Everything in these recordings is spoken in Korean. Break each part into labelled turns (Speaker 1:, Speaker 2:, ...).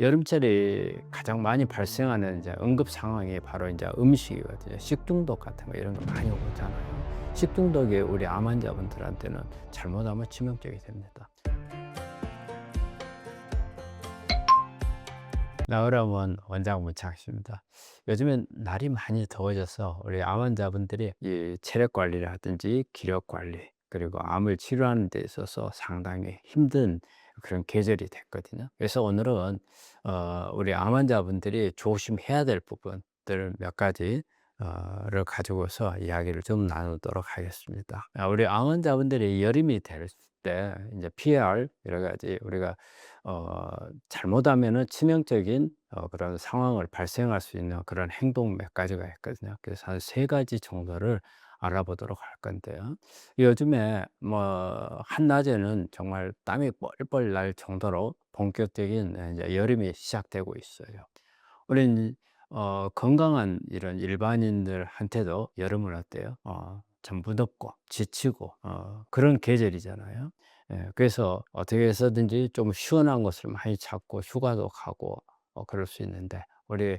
Speaker 1: 여름철에 가장 많이 발생하는 이제 응급 상황이 바로 이제 음식이거든요. 식중독 같은 거 이런 거 많이 오잖아요. 식중독이 우리 암 환자분들한테는 잘못하면 치명적이 됩니다. 나으라면 원장 문창식입니다. 요즘엔 날이 많이 더워져서 우리 암 환자분들이 이 체력 관리라든지 기력 관리 그리고 암을 치료하는 데 있어서 상당히 힘든 그런 계절이 됐거든요. 그래서 오늘은 우리 암 환자분들이 조심해야 될 부분들 몇 가지 를 가지고서 이야기를 좀 나누도록 하겠습니다. 우리 암 환자분들이 여름이 될 때 이제 피해야 할 여러 가지 우리가 어 잘못하면은 치명적인 그런 상황을 발생할 수 있는 그런 행동 몇 가지가 있거든요. 그래서 한 세 가지 정도를 알아보도록 할 건데요. 요즘에 뭐 한낮에는 정말 땀이 뻘뻘 날 정도로 본격적인 이제 여름이 시작되고 있어요. 우린 건강한 이런 일반인들한테도 여름은 어때요? 참 무덥고 지치고 그런 계절이잖아요. 예, 그래서 어떻게 해서든지 좀 시원한 곳을 많이 찾고 휴가도 가고 그럴 수 있는데 우리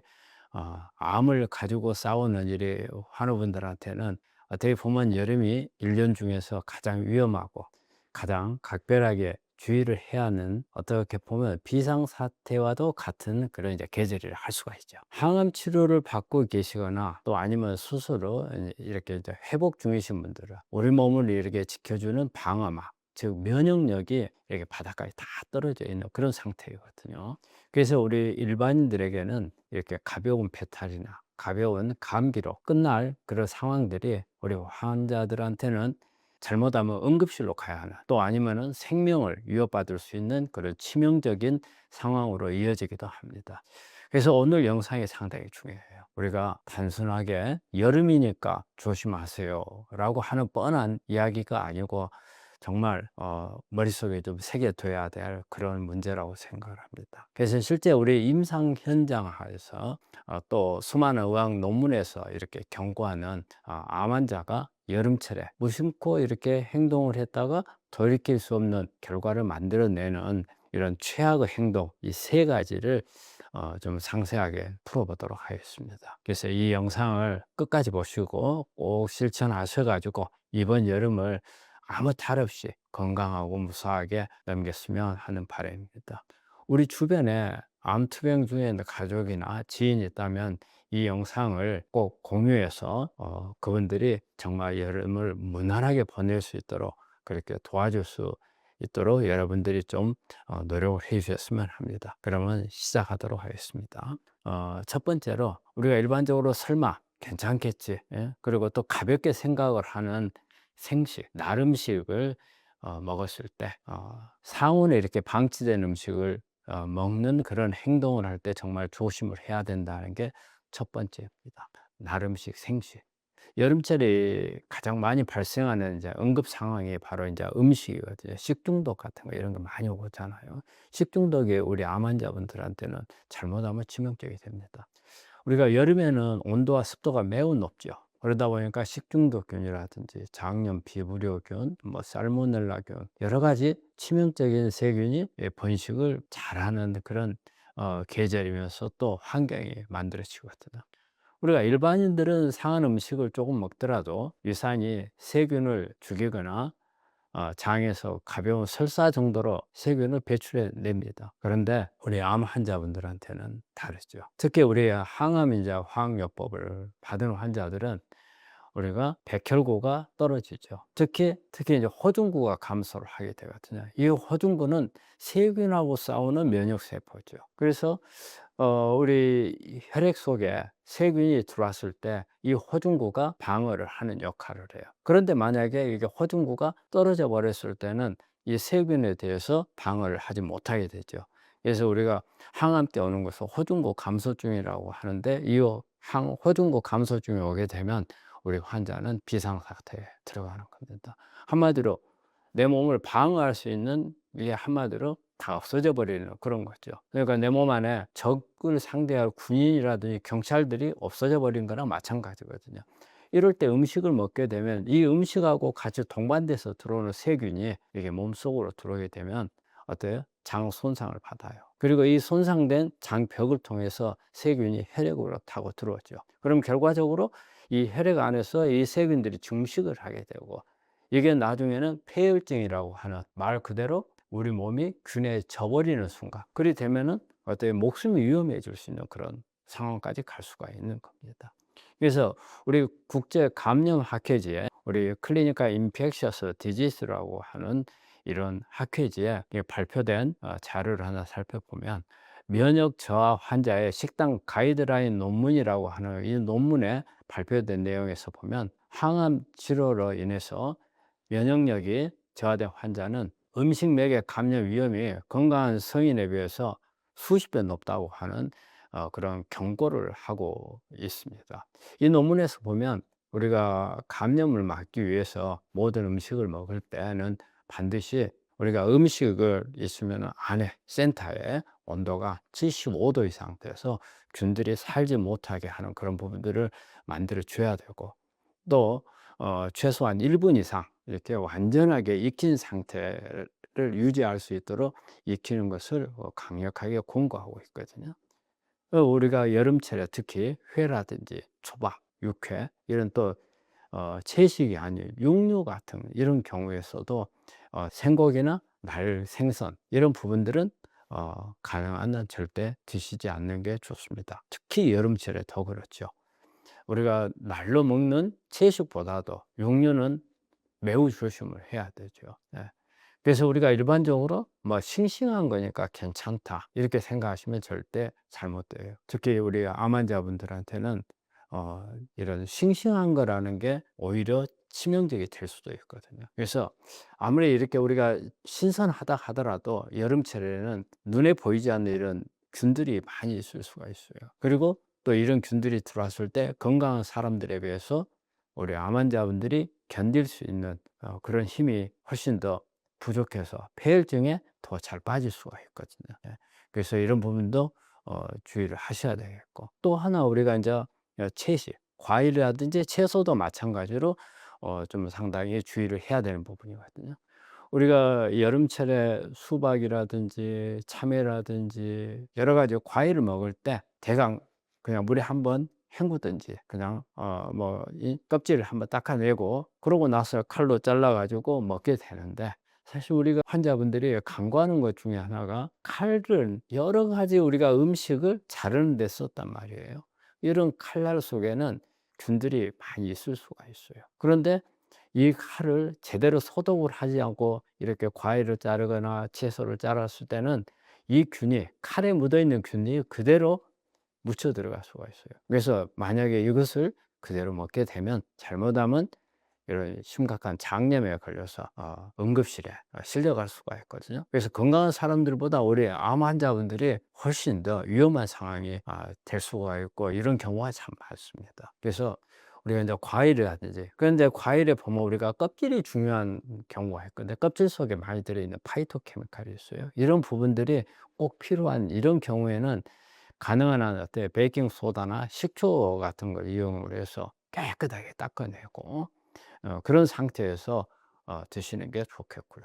Speaker 1: 암을 가지고 싸우는 이 환우분들한테는 어떻게 보면 여름이 1년 중에서 가장 위험하고 가장 각별하게 주의를 해야 하는 어떻게 보면 비상사태와도 같은 그런 이제 계절이라 할 수가 있죠. 항암 치료를 받고 계시거나 또 아니면 스스로 이렇게 이제 회복 중이신 분들은 우리 몸을 이렇게 지켜주는 방어막, 즉 면역력이 이렇게 바닥까지 다 떨어져 있는 그런 상태이거든요. 그래서 우리 일반인들에게는 이렇게 가벼운 배탈이나 가벼운 감기로 끝날 그런 상황들이 우리 환자들한테는 잘못하면 응급실로 가야 하는 또 아니면은 생명을 위협받을 수 있는 그런 치명적인 상황으로 이어지기도 합니다. 그래서 오늘 영상이 상당히 중요해요. 우리가 단순하게 여름이니까 조심하세요 라고 하는 뻔한 이야기가 아니고 정말 머릿속에 좀 새겨둬야 될 그런 문제라고 생각을 합니다. 그래서 실제 우리 임상 현장에서 또 수많은 의학 논문에서 이렇게 경고하는 암 환자가 여름철에 무심코 이렇게 행동을 했다가 돌이킬 수 없는 결과를 만들어내는 이런 최악의 행동 이 세 가지를 좀 상세하게 풀어보도록 하겠습니다. 그래서 이 영상을 끝까지 보시고 꼭 실천하셔 가지고 이번 여름을 아무 탈 없이 건강하고 무사하게 넘겼으면 하는 바람입니다. 우리 주변에 암투병 중에 가족이나 지인이 있다면 이 영상을 꼭 공유해서 그분들이 정말 여름을 무난하게 보낼 수 있도록 그렇게 도와줄 수 있도록 여러분들이 좀 노력을 해 주셨으면 합니다. 그러면 시작하도록 하겠습니다. 첫 번째로 우리가 일반적으로 설마 괜찮겠지, 예? 그리고 또 가볍게 생각을 하는 생식, 날 음식을 먹었을 때 상온에 이렇게 방치된 음식을 먹는 그런 행동을 할 때 정말 조심을 해야 된다는 게 첫 번째입니다. 날 음식, 생식. 여름철에 가장 많이 발생하는 이제 응급 상황이 바로 이제 음식이거든요. 식중독 같은 거 이런 거 많이 오잖아요. 식중독이 우리 암 환자분들한테는 잘못하면 치명적이 됩니다. 우리가 여름에는 온도와 습도가 매우 높죠. 그러다 보니까 식중독균이라든지 장염, 비브리오균, 뭐 살모넬라균 여러 가지 치명적인 세균이 번식을 잘하는 그런 계절이면서 또 환경이 만들어지거든요. 우리가 일반인들은 상한 음식을 조금 먹더라도 위산이 세균을 죽이거나 장에서 가벼운 설사 정도로 세균을 배출해 냅니다. 그런데 우리 암 환자분들한테는 다르죠. 특히 우리 항암인자 화학요법을 받은 환자들은 우리가 백혈구가 떨어지죠. 특히 이제 호중구가 감소를 하게 되거든요. 이 호중구는 세균하고 싸우는 면역 세포죠. 그래서 우리 혈액 속에 세균이 들어왔을 때 이 호중구가 방어를 하는 역할을 해요. 그런데 만약에 이게 호중구가 떨어져 버렸을 때는 이 세균에 대해서 방어를 하지 못하게 되죠. 그래서 우리가 항암 때 오는 것을 호중구 감소증이라고 하는데 이 호중구 감소증이 오게 되면 우리 환자는 비상사태에 들어가는 겁니다. 한마디로 내 몸을 방어할 수 있는 이게 한마디로 다 없어져 버리는 그런 거죠. 그러니까 내 몸 안에 적을 상대할 군인이라든지 경찰들이 없어져 버린 거랑 마찬가지거든요. 이럴 때 음식을 먹게 되면 이 음식하고 같이 동반돼서 들어오는 세균이 이게 몸속으로 들어오게 되면 어때요? 장 손상을 받아요. 그리고 이 손상된 장벽을 통해서 세균이 혈액으로 타고 들어오죠. 그럼 결과적으로 이 혈액 안에서 이 세균들이 증식을 하게 되고, 이게 나중에는 폐혈증이라고 하는, 말 그대로 우리 몸이 균에 져버리는 순간, 그리 되면은 어떻게 목숨이 위험해질 수 있는 그런 상황까지 갈 수가 있는 겁니다. 그래서 우리 국제 감염 학회지에, 우리 클리니컬 인펙셔스 디지스라고 하는 이런 학회지에 발표된 자료를 하나 살펴보면, 면역 저하 환자의 식단 가이드라인 논문이라고 하는 이 논문에 발표된 내용에서 보면, 항암 치료로 인해서 면역력이 저하된 환자는 음식 맥의 감염 위험이 건강한 성인에 비해서 수십 배 높다고 하는 그런 경고를 하고 있습니다. 이 논문에서 보면, 우리가 감염을 막기 위해서 모든 음식을 먹을 때는 반드시 우리가 음식을 있으면 안에 센터에 온도가 75도 이상 돼서 균들이 살지 못하게 하는 그런 부분들을 만들어 줘야 되고, 또 최소한 1분 이상 이렇게 완전하게 익힌 상태를 유지할 수 있도록 익히는 것을 강력하게 권고하고 있거든요. 우리가 여름철에 특히 회라든지 초밥, 육회, 이런 또 채식이 아닌 육류 같은 이런 경우에서도 생고기나 생선 이런 부분들은 가능한 한 절대 드시지 않는 게 좋습니다. 특히 여름철에 더 그렇죠. 우리가 날로 먹는 채식보다도 육류는 매우 조심을 해야 되죠. 예. 그래서 우리가 일반적으로 뭐 '싱싱한 거니까 괜찮다.' 이렇게 생각하시면 절대 잘못돼요. 특히 우리 암 환자분들한테는 이런 싱싱한 거라는 게 오히려 치명적이 될 수도 있거든요. 그래서 아무리 이렇게 우리가 신선하다 하더라도 여름철에는 눈에 보이지 않는 이런 균들이 많이 있을 수가 있어요. 그리고 또 이런 균들이 들어왔을 때 건강한 사람들에 비해서 우리 암 환자분들이 견딜 수 있는 그런 힘이 훨씬 더 부족해서 폐혈증에 더 잘 빠질 수가 있거든요. 예. 그래서 이런 부분도 주의를 하셔야 되겠고, 또 하나 우리가 인제 채식, 과일이라든지 채소도 마찬가지로 좀 상당히 주의를 해야 되는 부분이거든요. 우리가 여름철에 수박이라든지 참외라든지 여러 가지 과일을 먹을 때 대강 그냥 물에 한번 헹구든지, 그냥 뭐 이 껍질을 한번 닦아내고 그러고 나서 칼로 잘라 가지고 먹게 되는데, 사실 우리가 환자분들이 간과하는 것 중에 하나가, 칼을 여러 가지 우리가 음식을 자르는 데 썼단 말이에요. 이런 칼날 속에는 균들이 많이 있을 수가 있어요. 그런데 이 칼을 제대로 소독을 하지 않고 이렇게 과일을 자르거나 채소를 자랐을 때는 이 균이, 칼에 묻어 있는 균이 그대로 묻혀 들어갈 수가 있어요. 그래서 만약에 이것을 그대로 먹게 되면, 잘못하면 이런 심각한 장염에 걸려서 응급실에 실려갈 수가 있거든요. 그래서 건강한 사람들보다 우리 암 환자분들이 훨씬 더 위험한 상황이 될 수가 있고, 이런 경우가 참 많습니다. 그래서 우리가 이제 과일이라든지, 그런데 과일에 보면 우리가 껍질이 중요한 경우가 있거든요. 껍질 속에 많이 들어있는 파이토케미칼이 있어요. 이런 부분들이 꼭 필요한 이런 경우에는 가능한 한 어때 베이킹 소다나 식초 같은 걸 이용을 해서 깨끗하게 닦아내고 그런 상태에서 드시는 게 좋겠고요.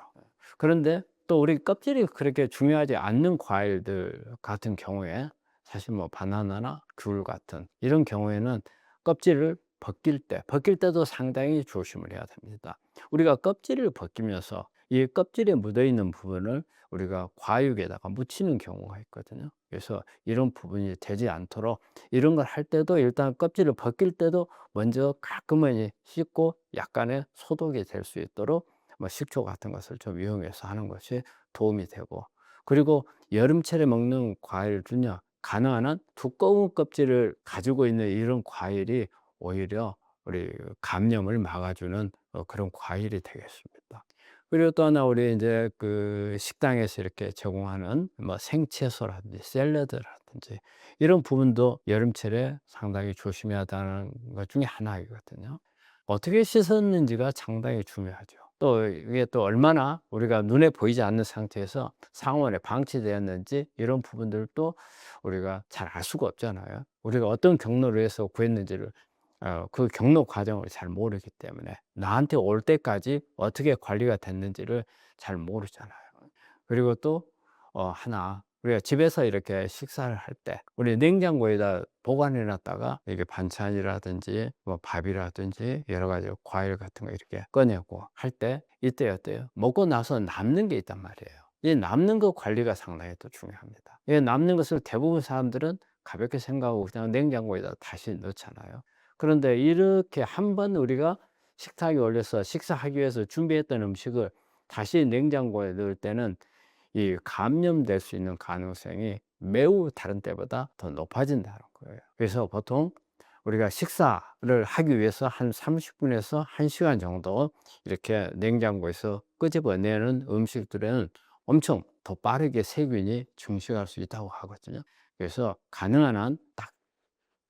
Speaker 1: 그런데 또 우리 껍질이 그렇게 중요하지 않는 과일들 같은 경우에, 사실 뭐 바나나나 귤 같은 이런 경우에는 껍질을 벗길 때도 상당히 조심을 해야 됩니다. 우리가 껍질을 벗기면서 이 껍질에 묻어 있는 부분을 우리가 과육에다가 묻히는 경우가 있거든요. 그래서 이런 부분이 되지 않도록, 이런 걸 할 때도 일단 껍질을 벗길 때도 먼저 깔끔하게 씻고 약간의 소독이 될 수 있도록 뭐 식초 같은 것을 좀 이용해서 하는 것이 도움이 되고, 그리고 여름철에 먹는 과일은요, 가능한 한 두꺼운 껍질을 가지고 있는 이런 과일이 오히려 우리 감염을 막아주는 그런 과일이 되겠습니다. 그리고 또 하나, 우리 이제 그 식당에서 이렇게 제공하는 뭐 생채소라든지 샐러드라든지 이런 부분도 여름철에 상당히 조심해야 하는 것 중에 하나이거든요. 어떻게 씻었는지가 상당히 중요하죠. 또 이게 또 얼마나 우리가 눈에 보이지 않는 상태에서 상온에 방치되었는지, 이런 부분들도 우리가 잘 알 수가 없잖아요. 우리가 어떤 경로로 해서 구했는지를 그 경로 과정을 잘 모르기 때문에, 나한테 올 때까지 어떻게 관리가 됐는지를 잘 모르잖아요. 그리고 또 하나 우리가 집에서 이렇게 식사를 할 때 우리 냉장고에다 보관해 놨다가 이게 반찬이라든지 뭐 밥이라든지 여러 가지 과일 같은 거 이렇게 꺼내고 할 때 이때 어때요? 먹고 나서 남는 게 있단 말이에요. 이 남는 거 관리가 상당히 또 중요합니다. 이 남는 것을 대부분 사람들은 가볍게 생각하고 그냥 냉장고에다 다시 넣잖아요. 그런데 이렇게 한번 우리가 식탁에 올려서 식사하기 위해서 준비했던 음식을 다시 냉장고에 넣을 때는 이 감염될 수 있는 가능성이 매우 다른 때보다 더 높아진다는 거예요. 그래서 보통 우리가 식사를 하기 위해서 한 30분에서 1시간 정도 이렇게 냉장고에서 끄집어내는 음식들은 엄청 더 빠르게 세균이 증식할 수 있다고 하거든요. 그래서 가능한 한 딱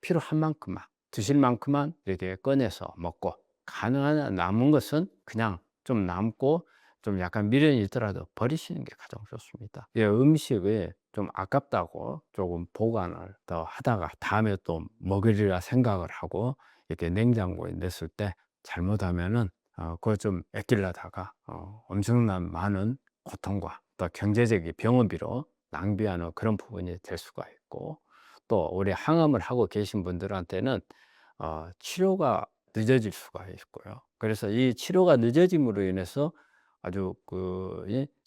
Speaker 1: 필요한 만큼만, 드실 만큼만 이렇게 꺼내서 먹고, 가능한 한 남은 것은 그냥 좀 남고 좀 약간 미련이 있더라도 버리시는 게 가장 좋습니다. 예, 음식을 좀 아깝다고 조금 보관을 더 하다가 다음에 또 먹으리라 생각을 하고 이렇게 냉장고에 넣었을 때 잘못하면은 그걸 좀 아끼려다가 엄청난 많은 고통과 또 경제적인 병원비로 낭비하는 그런 부분이 될 수가 있고, 또 우리 항암을 하고 계신 분들한테는 치료가 늦어질 수가 있고요. 그래서 이 치료가 늦어짐으로 인해서 아주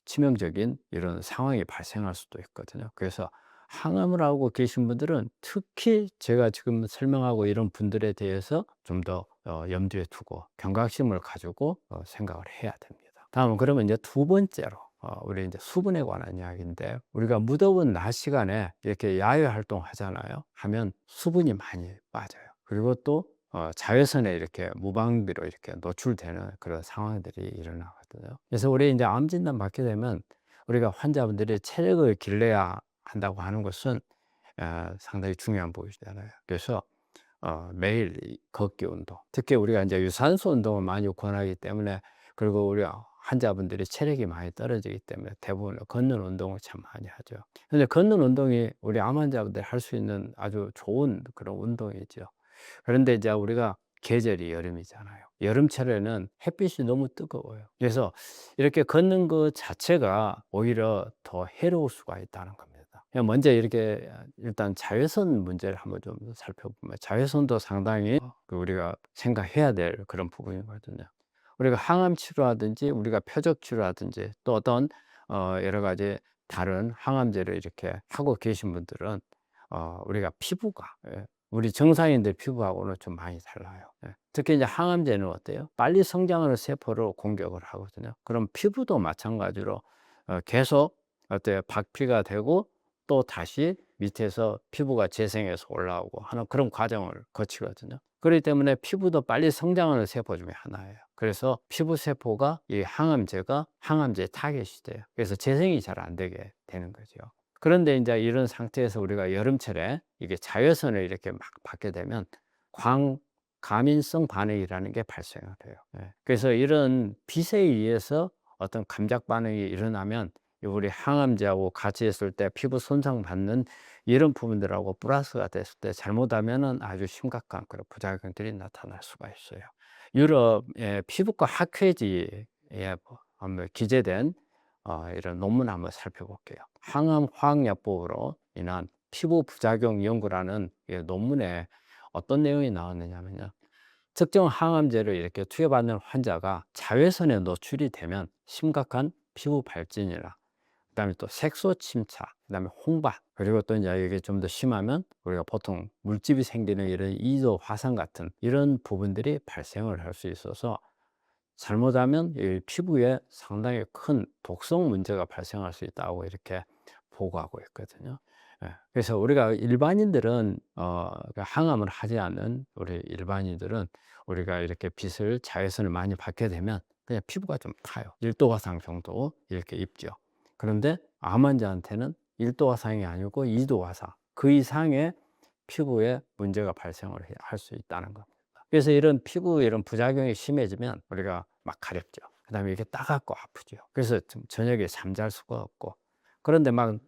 Speaker 1: 치명적인 이런 상황이 발생할 수도 있거든요. 그래서 항암을 하고 계신 분들은 특히 제가 지금 설명하고 이런 분들에 대해서 좀 더 염두에 두고 경각심을 가지고 생각을 해야 됩니다. 다음은 그러면 이제 두 번째로 우리 이제 수분에 관한 이야기인데, 우리가 무더운 낮 시간에 이렇게 야외 활동하잖아요. 하면 수분이 많이 빠져요. 그리고 또 자외선에 이렇게 무방비로 이렇게 노출되는 그런 상황들이 일어나거든요. 그래서 우리 이제 암 진단 받게 되면 우리가 환자분들이 체력을 길러야 한다고 하는 것은 상당히 중요한 부분이잖아요. 그래서 매일 이 걷기 운동, 특히 우리가 이제 유산소 운동을 많이 권하기 때문에, 그리고 우리 환자분들이 체력이 많이 떨어지기 때문에 대부분 걷는 운동을 참 많이 하죠. 근데 걷는 운동이 우리 암 환자분들이 할 수 있는 아주 좋은 그런 운동이죠. 그런데 이제 우리가 계절이 여름이잖아요. 여름철에는 햇빛이 너무 뜨거워요. 그래서 이렇게 걷는 것 자체가 오히려 더 해로울 수가 있다는 겁니다. 그냥 먼저 이렇게 일단 자외선 문제를 한번 좀 살펴보면, 자외선도 상당히 우리가 생각해야 될 그런 부분이거든요. 우리가 항암 치료하든지 우리가 표적 치료하든지 또 어떤 여러 가지 다른 항암제를 이렇게 하고 계신 분들은 우리가 피부가, 우리 정상인들 피부하고는 좀 많이 달라요. 특히 이제 항암제는 어때요? 빨리 성장하는 세포를 공격을 하거든요. 그럼 피부도 마찬가지로 계속 어때요? 박피가 되고 또 다시 밑에서 피부가 재생해서 올라오고 하는 그런 과정을 거치거든요. 그렇기 때문에 피부도 빨리 성장하는 세포 중에 하나예요. 그래서 피부 세포가 이 항암제가 항암제 타겟이 돼요. 그래서 재생이 잘 안 되게 되는 거죠. 그런데 이제 이런 상태에서 우리가 여름철에 이게 자외선을 이렇게 막 받게 되면 광감인성 반응이라는 게 발생을 해요. 그래서 이런 빛에 의해서 어떤 감작 반응이 일어나면 우리 항암제하고 같이 했을 때 피부 손상 받는 이런 부분들하고 플러스가 됐을 때 잘못하면은 아주 심각한 그런 부작용들이 나타날 수가 있어요. 유럽의 피부과 학회지에 한번 기재된 이런 논문 한번 살펴볼게요. 항암 화학약법으로 인한 피부 부작용 연구라는 이 논문에 어떤 내용이 나왔느냐면요. 특정 항암제를 이렇게 투여받는 환자가 자외선에 노출이 되면 심각한 피부 발진이나 그다음에 또 색소 침착, 그다음에 홍반, 그리고 또 이제 이게 좀 더 심하면 우리가 보통 물집이 생기는 이런 이도 화상 같은 이런 부분들이 발생을 할 수 있어서 잘못하면 이 피부에 상당히 큰 독성 문제가 발생할 수 있다고 이렇게 보고하고 있거든요. 그래서 우리가 일반인들은 항암을 하지 않는 우리 일반인들은 우리가 이렇게 빛을 자외선을 많이 받게 되면 그냥 피부가 좀 타요. 1도 화상 정도 이렇게 입죠. 그런데 암 환자한테는 1도 화상이 아니고 2도 화상, 그 이상의 피부에 문제가 발생을 할 수 있다는 겁니다. 그래서 이런 피부 이런 부작용이 심해지면 우리가 막 가렵죠. 그다음에 이게 따갑고 아프죠. 그래서 저녁에 잠잘 수가 없고, 그런데 막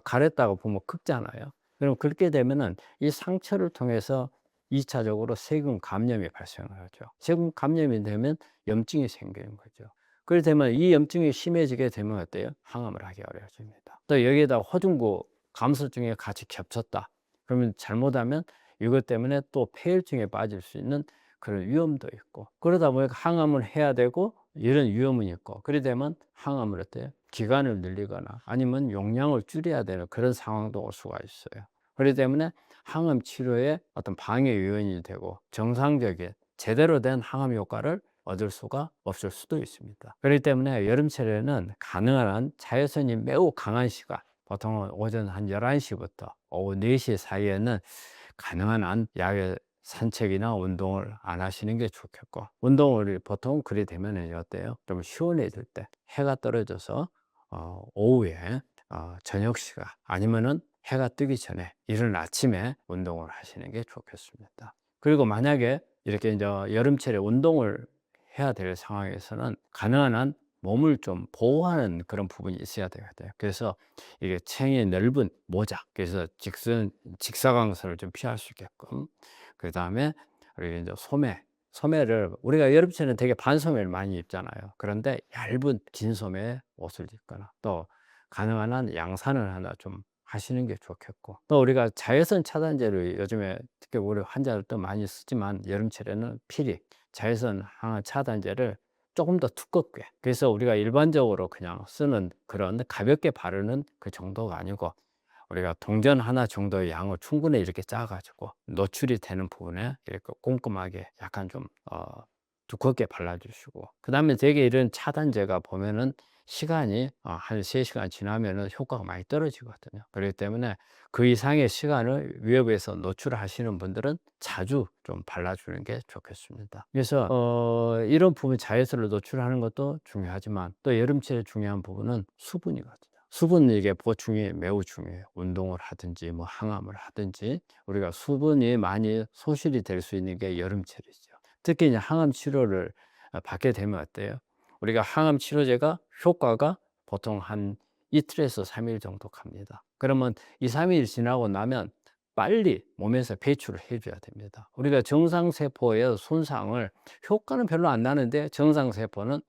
Speaker 1: 가렵다고 보면 긁잖아요. 그럼 긁게 되면은 이 상처를 통해서 2차적으로 세균 감염이 발생을 하죠. 세균 감염이 되면 염증이 생기는 거죠. 그렇게 되면 이 염증이 심해지게 되면 어때요? 항암을 하기 어려워집니다. 또 여기에다 호중구 감소증에 같이 겹쳤다. 그러면 잘못하면 이것 때문에 또 폐혈증에 빠질 수 있는 그런 위험도 있고, 그러다 보니까 항암을 해야 되고 이런 위험은 있고, 그래 되면 항암을 어때요? 기간을 늘리거나 아니면 용량을 줄여야 되는 그런 상황도 올 수가 있어요. 그렇기 때문에 항암 치료에 어떤 방해 요인이 되고 정상적인 제대로 된 항암 효과를 얻을 수가 없을 수도 있습니다. 그렇기 때문에 여름철에는 가능한 한 자외선이 매우 강한 시간, 보통은 오전 한 11시부터 오후 4시 사이에는 가능한 한 야외 산책이나 운동을 안 하시는 게 좋겠고, 운동을 보통 그리 되면 어때요? 좀 시원해질 때 해가 떨어져서 오후에 저녁 시간 아니면은 해가 뜨기 전에 이른 아침에 운동을 하시는 게 좋겠습니다. 그리고 만약에 이렇게 이제 여름철에 운동을 해야 될 상황에서는 가능한 한 몸을 좀 보호하는 그런 부분이 있어야 되거든요. 그래서 이게 챙이 넓은 모자, 그래서 직사광선을 좀 피할 수 있게끔, 그 다음에 우리 이제 소매를 우리가 여름철에는 되게 반소매를 많이 입잖아요. 그런데 얇은 긴 소매 옷을 입거나, 또 가능한 한 양산을 하나 좀 하시는 게 좋겠고, 또 우리가 자외선 차단제를 요즘에 특히 우리 환자들도 많이 쓰지만 여름철에는 필히 자외선 항원 차단제를 조금 더 두껍게, 그래서 우리가 일반적으로 그냥 쓰는 그런 가볍게 바르는 그 정도가 아니고 우리가 동전 하나 정도의 양을 충분히 이렇게 짜 가지고 노출이 되는 부분에 이렇게 꼼꼼하게 약간 좀 두껍게 발라 주시고, 그다음에 되게 이런 차단제가 보면은 시간이 한 3시간 지나면은 효과가 많이 떨어지거든요. 그렇기 때문에 그 이상의 시간을 위협에서 노출하시는 분들은 자주 좀 발라 주는 게 좋겠습니다. 그래서 이런 부분 자외선을 노출하는 것도 중요하지만 또 여름철에 중요한 부분은 수분이거든요. 수분 이게 보충이 매우 중요해요. 운동을 하든지 뭐 항암을 하든지 우리가 수분이 많이 소실이 될 수 있는 게 여름철이죠. 특히 이제 항암 치료를 받게 되면 어때요? 우리가 항암 치료제가 효과가 보통 한 이틀에서 3일 정도 갑니다. 그러면 2-3일 지나고 나면 빨리 몸에서 배출을 해 줘야 됩니다. 우리가 정상세포의 손상을, 효과는 별로 안 나는데 정상세포는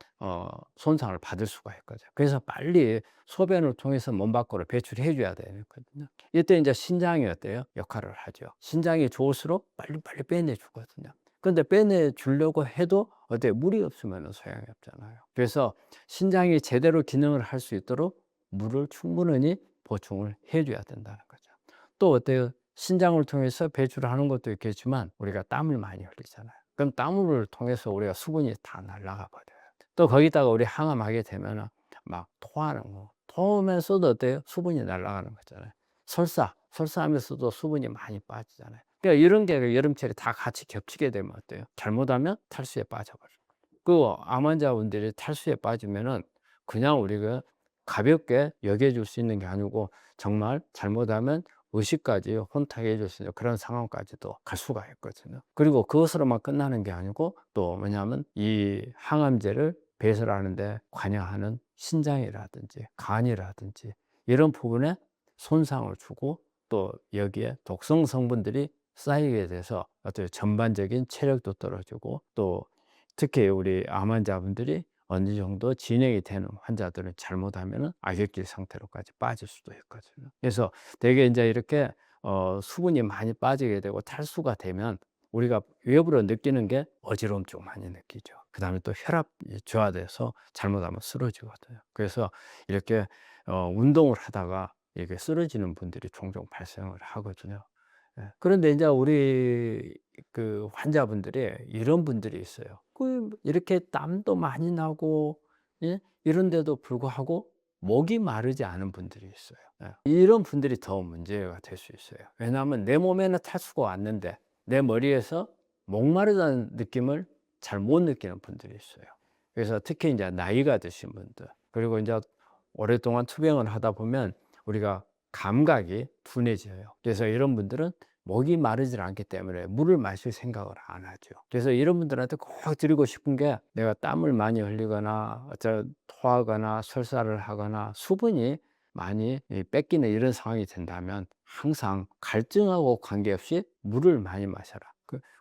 Speaker 1: 손상을 받을 수가 있거든요. 그래서 빨리 소변을 통해서 몸 밖으로 배출해 줘야 되거든요. 이때 이제 신장이 어때요? 역할을 하죠. 신장이 좋을수록 빨리빨리 빼내 주거든요. 근데 빼내 주려고 해도 어때요? 물이 없으면 소용이 없잖아요. 그래서 신장이 제대로 기능을 할 수 있도록 물을 충분히 보충을 해 줘야 된다는 거죠. 또 어때요? 신장을 통해서 배출을 하는 것도 있겠지만 우리가 땀을 많이 흘리잖아요. 그럼 땀을 통해서 우리가 수분이 다 날아가 버려요. 또 거기다가 우리 항암하게 되면은 막 토하는 거, 토하면서도 어때요? 수분이 날아가는 거잖아요. 설사하면서도 수분이 많이 빠지잖아요. 그러니까 이런 게 여름철에 다 같이 겹치게 되면 어때요? 잘못하면 탈수에 빠져버려요. 그 암 환자분들이 탈수에 빠지면은 그냥 우리가 가볍게 여겨줄 수 있는 게 아니고 정말 잘못하면 의식까지 혼탁해 줄 수 있는 그런 상황까지도 갈 수가 있거든요. 그리고 그것으로만 끝나는 게 아니고 또 뭐냐면 이 항암제를 배설하는 데 관여하는 신장이라든지 간이라든지 이런 부분에 손상을 주고, 또 여기에 독성 성분들이 쌓이게 돼서 어떤 전반적인 체력도 떨어지고, 또 특히 우리 암 환자분들이 어느 정도 진행이 되는 환자들은 잘못하면은 악액질 상태로까지 빠질 수도 있거든요. 그래서 되게 인제 이렇게 수분이 많이 빠지게 되고 탈수가 되면 우리가 외부로 느끼는 게 어지러움 좀 많이 느끼죠. 그다음에 또 혈압이 저하돼서 잘못하면 쓰러지거든요. 그래서 이렇게 운동을 하다가 이렇게 쓰러지는 분들이 종종 발생을 하거든요. 예. 그런데 인제 우리 그 환자분들이 이런 분들이 있어요. 그 이렇게 땀도 많이 나고, 예, 이런데도 불구하고 목이 마르지 않은 분들이 있어요. 예. 이런 분들이 더 문제가 될 수 있어요. 왜냐하면 내 몸에는 탈수가 왔는데 내 머리에서 목마르다는 느낌을 잘 못 느끼는 분들이 있어요. 그래서 특히 인제 나이가 드신 분들, 그리고 인제 오랫동안 투병을 하다 보면 우리가 감각이 둔해져요. 그래서 이런 분들은 목이 마르질 않기 때문에 물을 마실 생각을 안 하죠. 그래서 이런 분들한테 꼭 드리고 싶은 게, 내가 땀을 많이 흘리거나 토하거나 설사를 하거나 수분이 많이 뺏기는 이런 상황이 된다면 항상 갈증하고 관계없이 물을 많이 마셔라.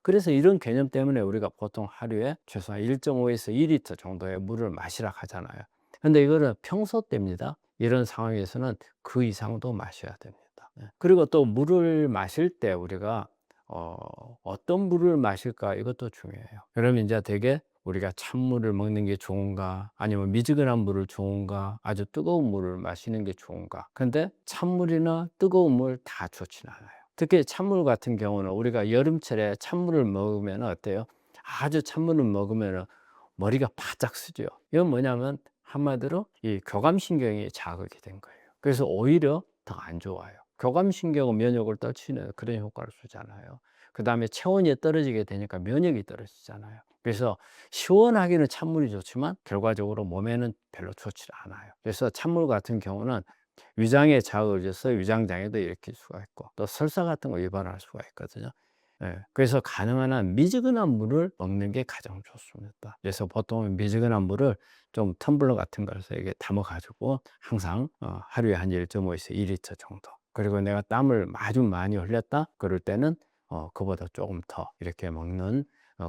Speaker 1: 그래서 이런 개념 때문에 우리가 보통 하루에 최소한 1.5에서 2리터 정도의 물을 마시라 하잖아요. 근데 이거는 평소 때입니다. 이런 상황에서는 그 이상도 마셔야 됩니다. 예. 그리고 또 물을 마실 때 우리가 어 어떤 물을 마실까 이것도 중요해요. 그러면 인제 되게 우리가 찬물을 먹는 게 좋은가 아니면 미지근한 물을 좋은가 아주 뜨거운 물을 마시는 게 좋은가. 근데 찬물이나 뜨거운 물 다 좋지는 않아요. 특히 찬물 같은 경우는 우리가 여름철에 찬물을 먹으면 어때요? 아주 찬물을 먹으면은 머리가 바짝 쓰죠. 이건 뭐냐면 한마디로 이 교감신경이 자극이 된 거예요. 그래서 오히려 더 안 좋아요. 교감신경은 면역을 떨치는 그런 효과를 주잖아요. 그다음에 체온이 떨어지게 되니까 면역이 떨어지잖아요. 그래서 시원하기는 찬물이 좋지만 결과적으로 몸에는 별로 좋지 않아요. 그래서 찬물 같은 경우는 위장에 자극을 줘서 위장장애도 일으킬 수가 있고 또 설사 같은 거 유발할 수가 있거든요. 예. 그래서 가능한 한 미지근한 물을 먹는 게 가장 좋습니다. 그래서 보통 미지근한 물을 좀 텀블러 같은 것에서 이게 담아 가지고 항상 하루에 한 1.5에서 2리터 정도. 그리고 내가 땀을 아주 많이 흘렸다 그럴 때는 그보다 조금 더 이렇게 먹는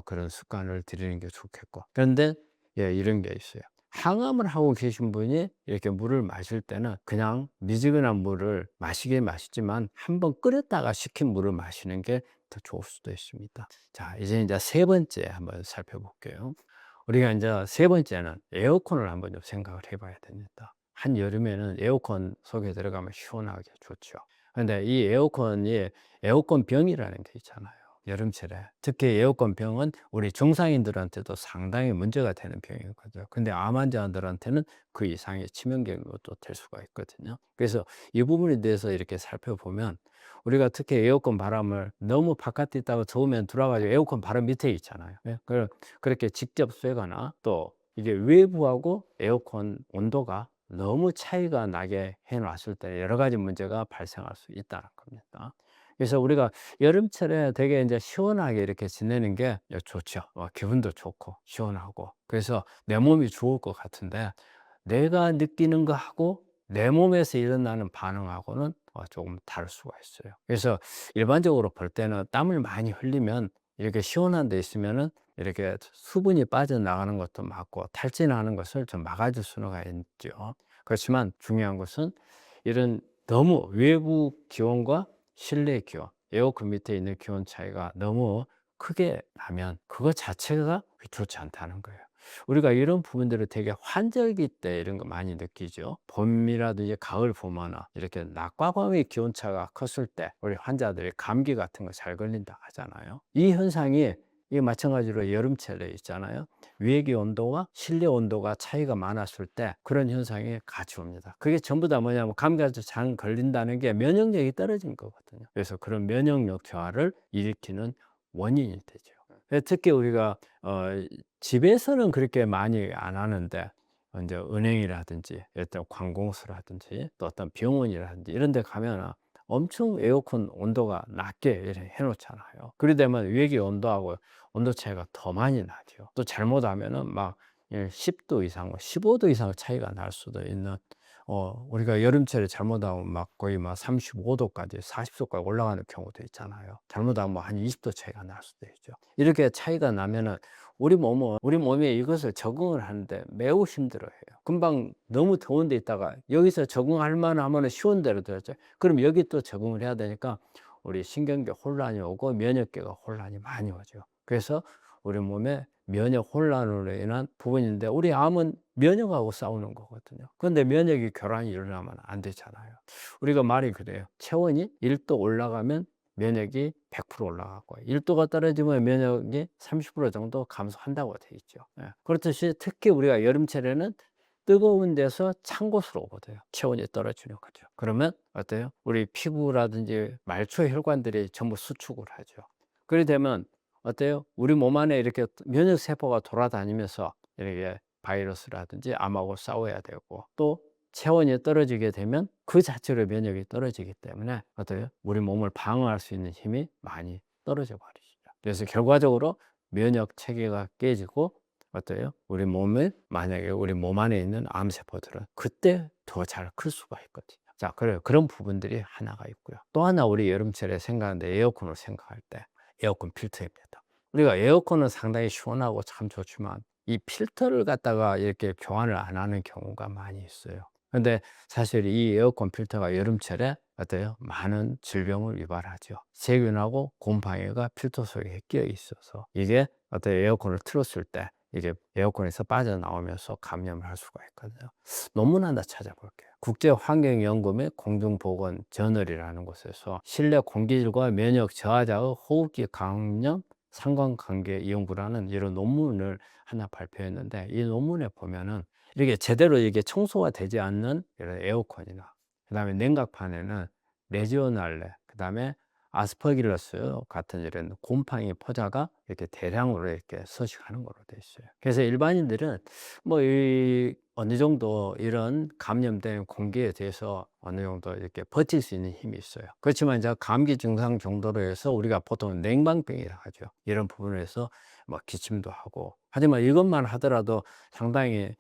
Speaker 1: 그런 습관을 들이는 게 좋겠고. 그런데 예 이런 게 있어요. 항암을 하고 계신 분이 이렇게 물을 마실 때는 그냥 미지근한 물을 마시긴 마시지만 한번 끓였다가 식힌 물을 마시는 게 더 좋을 수도 있습니다. 자, 이제 세 번째 한번 살펴볼게요. 우리가 이제 세 번째는 에어컨을 한번 좀 생각을 해봐야 됩니다. 한여름에는 에어컨 속에 들어가면 시원하게 좋죠. 근데 이 에어컨이 에어컨 병이라는 게 있잖아요. 여름철에. 특히 에어컨 병은 우리 정상인들한테도 상당히 문제가 되는 병이거든요. 근데 암 환자들한테는 그 이상의 치명적으로 또 될 수가 있거든요. 그래서 이 부분에 대해서 이렇게 살펴보면 우리가 특히 에어컨 바람을 너무 바깥에 있다가 더우면 들어와가지고 에어컨 바람 밑에 있잖아요. 예? 그렇게 직접 쐬거나 또 이게 외부하고 에어컨 온도가 너무 차이가 나게 해 놨을 때 여러 가지 문제가 발생할 수 있다는 겁니다. 그래서 우리가 여름철에 되게 이제 시원하게 이렇게 지내는 게 좋죠. 기분도 좋고 시원하고. 그래서 내 몸이 좋을 것 같은데 내가 느끼는 거하고 내 몸에서 일어나는 반응하고는 조금 다를 수가 있어요. 그래서 일반적으로 볼 때는 땀을 많이 흘리면 이렇게 시원한 데 있으면은 이렇게 수분이 빠져나가는 것도 막고 탈진하는 것을 좀 막아줄 수가 있죠. 그렇지만 중요한 것은 이런 너무 외부 기온과 실내 기온, 에어컨 밑에 있는 기온 차이가 너무 크게 나면 그거 자체가 좋지 않다는 거예요. 우리가 이런 부분들을 되게 환절기 때 이런 거 많이 느끼죠. 봄이라든지 가을 봄이나 이렇게 낮과 밤의 기온차가 컸을 때 우리 환자들이 감기 같은 거 잘 걸린다 하잖아요. 이 현상이 이 마찬가지로 여름철에 있잖아요. 외기 온도와 실내 온도가 차이가 많았을 때 그런 현상이 같이 옵니다. 그게 전부 다 뭐냐면 감기가 잘 걸린다는 게 면역력이 떨어진 거거든요. 그래서 그런 면역력 저하를 일으키는 원인이 되죠. 특히 우리가 집에서는 그렇게 많이 안 하는데 이제 은행이라든지 어떤 관공서라든지 또 어떤 병원이라든지 이런 데 가면 엄청 에어컨 온도가 낮게 이렇게 해 놓잖아요. 그러게 되면 외기 온도하고 온도 차이가 더 많이 나죠. 또 잘못하면은 막 10도 이상, 15도 이상 차이가 날 수도 있는 우리가 여름철에 잘못하면 막 거의 막 35도까지 40도까지 올라가는 경우도 있잖아요. 잘못하면 뭐 한 20도 차이가 날 수도 있죠. 이렇게 차이가 나면은 우리 몸이 이것을 적응을 하는데 매우 힘들어해요. 금방 너무 더운 데 있다가 여기서 적응할 만하면 시원 데로 들었죠. 그럼 여기 또 적응을 해야 되니까 우리 신경계 혼란이 오고 면역계가 혼란이 많이 오죠. 그래서 우리 몸에 면역 혼란으로 인한 부분인데 우리 암은 면역하고 싸우는 거거든요. 그런데 면역이 교란이 일어나면 안 되잖아요. 우리가 말이 그래요. 체온이 1도 올라가면 면역이 100% 올라가고 1도가 떨어지면 면역이 30% 정도 감소한다고 돼 있죠. 예. 그렇듯이 특히 우리가 여름철에는 뜨거운 데서 찬 곳으로 오거든요. 체온이 떨어지는 거죠. 그러면 어때요? 우리 피부라든지 말초 혈관들이 전부 수축을 하죠. 그렇게 되면 어때요? 우리 몸 안에 이렇게 면역 세포가 돌아다니면서 이렇게 바이러스라든지 암하고 싸워야 되고 또 체온이 떨어지게 되면 그 자체로 면역이 떨어지기 때문에 어때요? 우리 몸을 방어할 수 있는 힘이 많이 떨어져 버리죠. 그래서 결과적으로 면역 체계가 깨지고 어때요? 우리 몸에 만약에 우리 몸 안에 있는 암세포들은 그때 더 잘 클 수가 있거든요. 자, 그래요. 그런 부분들이 하나가 있고요. 또 하나 우리 여름철에 생각하는데 에어컨을 생각할 때 에어컨 필터입니다. 우리가 에어컨은 상당히 시원하고 참 좋지만 이 필터를 갖다가 이렇게 교환을 안 하는 경우가 많이 있어요. 근데 사실 이 에어컨 필터가 여름철에 어때요? 많은 질병을 유발하죠. 세균하고 곰팡이가 필터 속에 끼어 있어서 이게 어떤 에어컨을 틀었을 때 이게 에어컨에서 빠져나오면서 감염을 할 수가 있거든요. 논문 하나 찾아볼게요. 국제환경연구및 공중보건 저널이라는 곳에서 실내 공기질과 면역 저하자의 호흡기 감염 상관관계 연구라는 이런 논문을 하나 발표했는데, 이 논문에 보면은 이렇게 제대로 이게 청소가 되지 않는 이런 에어컨이나 그다음에 냉각판에는 레지오날레, 그다음에 아스퍼길러스 같은 이런 곰팡이 포자가 이렇게 대량으로 이렇게 서식하는 걸로 돼 있어요. 그래서 일반인들은 뭐 이 어느 정도 이런 감염된 공기에 대해서 어느 정도 이렇게 버틸 수 있는 힘이 있어요. 그렇지만 이제 감기 증상 정도로 해서 우리가 보통 냉방병이라 하죠. 이런 부분에서 뭐 기침도 하고, 하지만 이것만 하더라도 상당히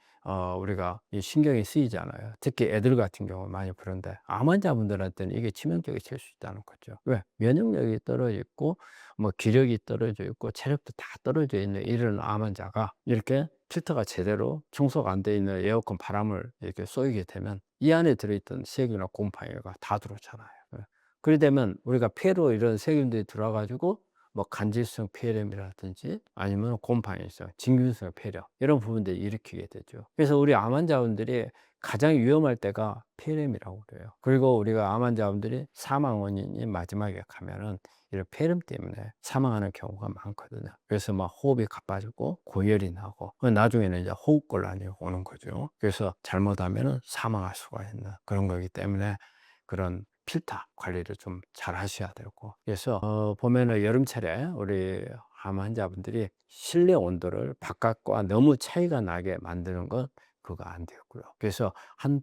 Speaker 1: 우리가 이 신경이 쓰이잖아요. 특히 애들 같은 경우 많이 그런데, 암 환자분들한테는 이게 치명적이 될 수 있다는 거죠. 왜? 면역력이 떨어져 있고 뭐 기력이 떨어져 있고 체력도 다 떨어져 있는 이런 암 환자가 이렇게 필터가 제대로 청소가 안 돼 있는 에어컨 바람을 이렇게 쏘이게 되면 이 안에 들어있던 세균이나 곰팡이가 다 들어오잖아요. 예. 그러게 되면 우리가 폐로 이런 세균들이 들어와 가지고 뭐 간질성 폐렴이라든지 아니면 곰팡이성, 진균성 폐렴 이런 부분들을 일으키게 되죠. 그래서 우리 암 환자분들이 가장 위험할 때가 폐렴이라고 그래요. 그리고 우리가 암 환자분들이 사망 원인이 마지막에 가면은 이런 폐렴 때문에 사망하는 경우가 많거든요. 그래서 막 호흡이 가빠지고 고열이 나고 나중에는 이제 호흡곤란이 오는 거죠. 그래서 잘못하면은 사망할 수가 있는 그런 거기 때문에 그런 필터 관리를 좀 잘 하셔야 되고, 그래서 보면은 여름철에 우리 암 환자분들이 실내 온도를 바깥과 너무 차이가 나게 만드는 건 그거 안 되고요. 그래서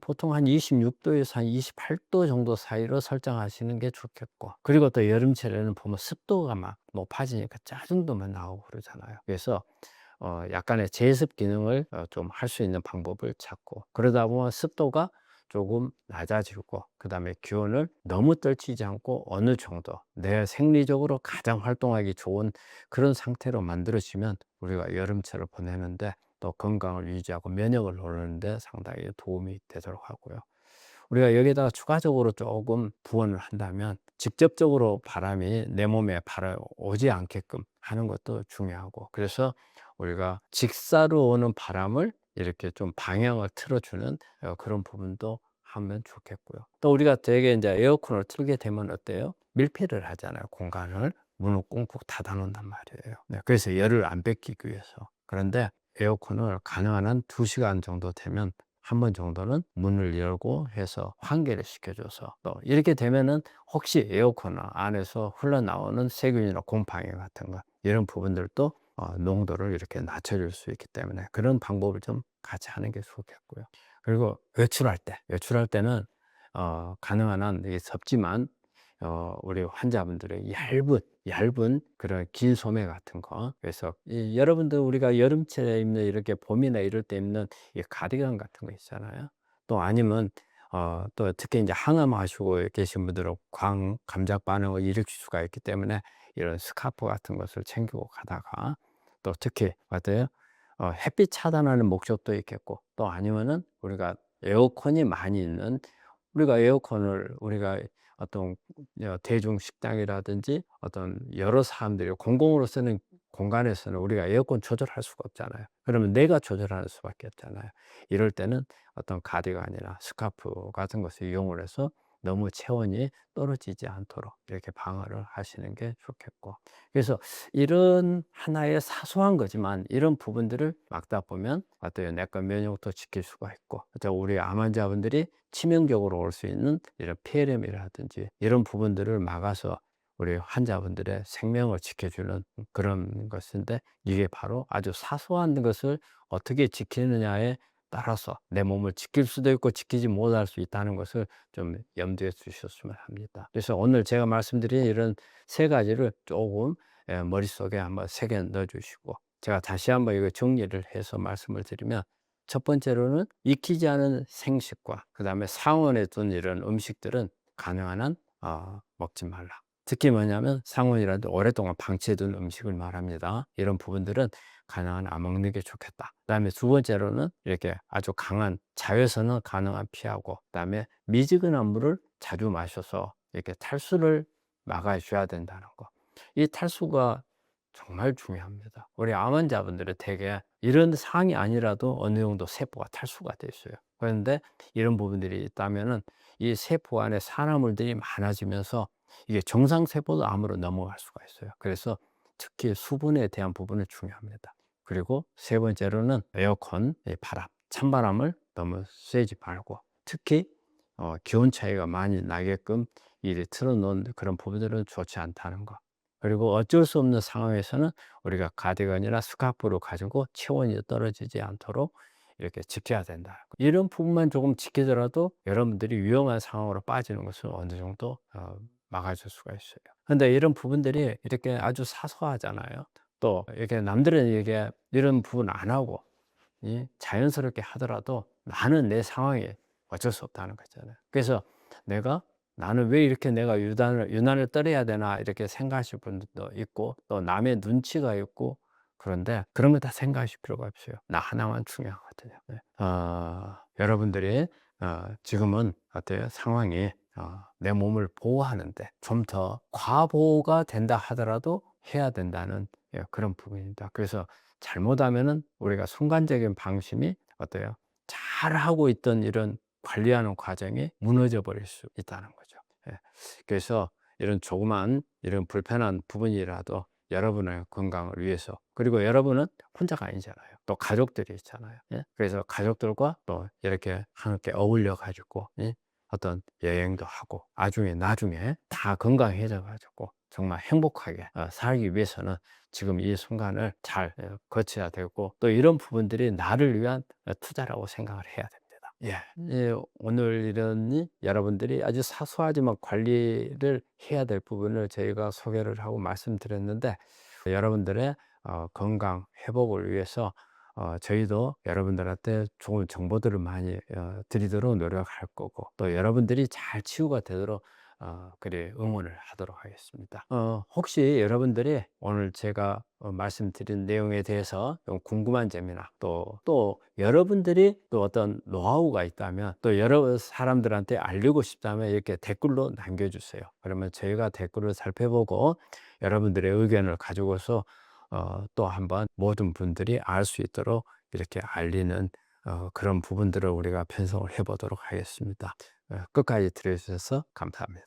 Speaker 1: 보통 한 26도에서 한 28도 정도 사이로 설정하시는 게 좋겠고, 그리고 또 여름철에는 보면 습도가 막 높아지니까 짜증도 나오고 그러잖아요. 그래서 약간의 제습 기능을 좀 할 수 있는 방법을 찾고, 그러다 보면 습도가 조금 낮아지고 그다음에 기온을 너무 떨치지 않고 어느 정도 내 생리적으로 가장 활동하기 좋은 그런 상태로 만들어지면 우리가 여름철을 보내는데 또 건강을 유지하고 면역을 오르는데 상당히 도움이 되도록 하고요. 우리가 여기다가 추가적으로 조금 부원을 한다면 직접적으로 바람이 내 몸에 바로 오지 않게끔 하는 것도 중요하고, 그래서 우리가 직사로 오는 바람을 이렇게 좀 방향을 틀어주는 그런 부분도 하면 좋겠고요. 또 우리가 되게 이제 에어컨을 틀게 되면 어때요? 밀폐를 하잖아요. 공간을 문을 꽁꽁 닫아 놓는단 말이에요. 네, 그래서 열을 안 뺏기기 위해서. 그런데 에어컨을 가능한 한 2시간 정도 되면 한 번 정도는 문을 열고 해서 환기를 시켜줘서, 또 이렇게 되면은 혹시 에어컨 안에서 흘러나오는 세균이나 곰팡이 같은 거 이런 부분들도 농도를 이렇게 낮춰줄 수 있기 때문에 그런 방법을 좀 같이 하는 게 좋겠고요. 그리고 외출할 때는 가능한 한 이게 덥지만 우리 환자분들의 얇은 그런 긴 소매 같은 거, 그래서 여러분들 우리가 여름철에 입는 이렇게 봄이나 이럴 때 입는 이 가디건 같은 거 있잖아요. 또 아니면 또 특히 이제 항암하시고 계신 분들은 감작 반응을 일으킬 수가 있기 때문에 이런 스카프 같은 것을 챙기고 가다가, 또 특히 어때요? 햇빛 차단하는 목적도 있겠고, 또 아니면은 우리가 에어컨이 많이 있는, 우리가 에어컨을 우리가 어떤 대중 식당이라든지 어떤 여러 사람들이 공공으로 쓰는 공간에서는 우리가 에어컨 조절할 수가 없잖아요. 그러면 내가 조절하는 수밖에 없잖아요. 이럴 때는 어떤 가디건이나 스카프 같은 것을 이용을 해서 너무 체온이 떨어지지 않도록 이렇게 방어를 하시는 게 좋겠고, 그래서 이런 하나의 사소한 거지만 이런 부분들을 막다 보면 어때요? 내과 면역도 지킬 수가 있고, 또 우리 암 환자분들이 치명적으로 올 수 있는 이런 폐렴이라든지 이런 부분들을 막아서 우리 환자분들의 생명을 지켜주는 그런 것인데, 이게 바로 아주 사소한 것을 어떻게 지키느냐에 따라서 내 몸을 지킬 수도 있고 지키지 못할 수 있다는 것을 좀 염두에 두셨으면 합니다. 그래서 오늘 제가 말씀드린 이런 세 가지를 조금 머릿속에 한번 새겨 넣어 주시고, 제가 다시 한번 이거 정리를 해서 말씀을 드리면, 첫 번째로는 익히지 않은 생식과 그다음에 상온에 둔 이런 음식들은 가능한 한 먹지 말라. 특히 뭐냐면 상온이라도 오랫동안 방치해둔 음식을 말합니다. 이런 부분들은 가능한 안 먹는 게 좋겠다. 그다음에 두 번째로는 이렇게 아주 강한 자외선은 가능한 피하고, 그다음에 미지근한 물을 자주 마셔서 이렇게 탈수를 막아줘야 된다는 거. 이 탈수가 정말 중요합니다. 우리 암 환자분들은 대개 이런 상황이 아니라도 어느 정도 세포가 탈수가 돼 있어요. 그런데 이런 부분들이 있다면은 이 세포 안에 산화물들이 많아지면서 이게 정상 세포도 암으로 넘어갈 수가 있어요. 그래서 특히 수분에 대한 부분은 중요합니다. 그리고 세 번째로는 에어컨, 이 바람, 찬바람을 너무 쐬지 말고, 특히 기온 차이가 많이 나게끔 이를 틀어 놓은 그런 부분들은 좋지 않다는 거. 그리고 어쩔 수 없는 상황에서는 우리가 가디건이나 스카프를 가지고 체온이 떨어지지 않도록 이렇게 지켜야 된다. 이런 부분만 조금 지키더라도 여러분들이 위험한 상황으로 빠지는 것을 어느 정도 막아줄 수가 있어요. 근데 이런 부분들이 이렇게 아주 사소하잖아요. 또 이렇게 남들은 이게 이런 부분 안 하고 자연스럽게 하더라도 나는 내 상황에 어쩔 수 없다는 거잖아요. 그래서 나는 왜 이렇게 내가 유난을 떨어야 되나 이렇게 생각하실 분들도 있고, 또 남의 눈치가 있고, 그런데 그런 거 다 생각하실 필요가 없어요. 나 하나만 중요하거든요. 네. 여러분들이 지금은 어때요? 상황이 내 몸을 보호하는데 좀 더 과보호가 된다 하더라도 해야 된다는, 예, 그런 부분입니다. 그래서 잘못하면은 우리가 순간적인 방심이 어때요? 잘하고 있던 이런 관리하는 과정이 무너져 버릴 수 있다는 거죠. 예. 그래서 이런 조그만 이런 불편한 부분이라도 여러분의 건강을 위해서, 그리고 여러분은 혼자가 아니잖아요. 또 가족들이 있잖아요. 예? 그래서 가족들과 또 이렇게 함께 어울려 가지고, 예? 어떤 여행도 하고 나중에 다 건강해져 가지고 정말 행복하게 살기 위해서는 지금 이 순간을 잘 거쳐야 되고, 또 이런 부분들이 나를 위한 투자라고 생각을 해야 됩니다. 예. 예, 오늘 이런 여러분들이 아주 사소하지만 관리를 해야 될 부분을 저희가 소개를 하고 말씀드렸는데, 여러분들의 건강 회복을 위해서 저희도 여러분들한테 좋은 정보들을 많이 드리도록 노력할 거고, 또 여러분들이 잘 치유가 되도록 그리 응원을 하도록 하겠습니다. 혹시 여러분들이 오늘 제가 말씀드린 내용에 대해서 좀 궁금한 점이나, 또 여러분들이 또 어떤 노하우가 있다면, 또 여러 사람들한테 알리고 싶다면 이렇게 댓글로 남겨주세요. 그러면 저희가 댓글을 살펴보고 여러분들의 의견을 가지고서 또 한번 모든 분들이 알 수 있도록 이렇게 알리는 그런 부분들을 우리가 편성을 해 보도록 하겠습니다. 끝까지 들어주셔서 감사합니다.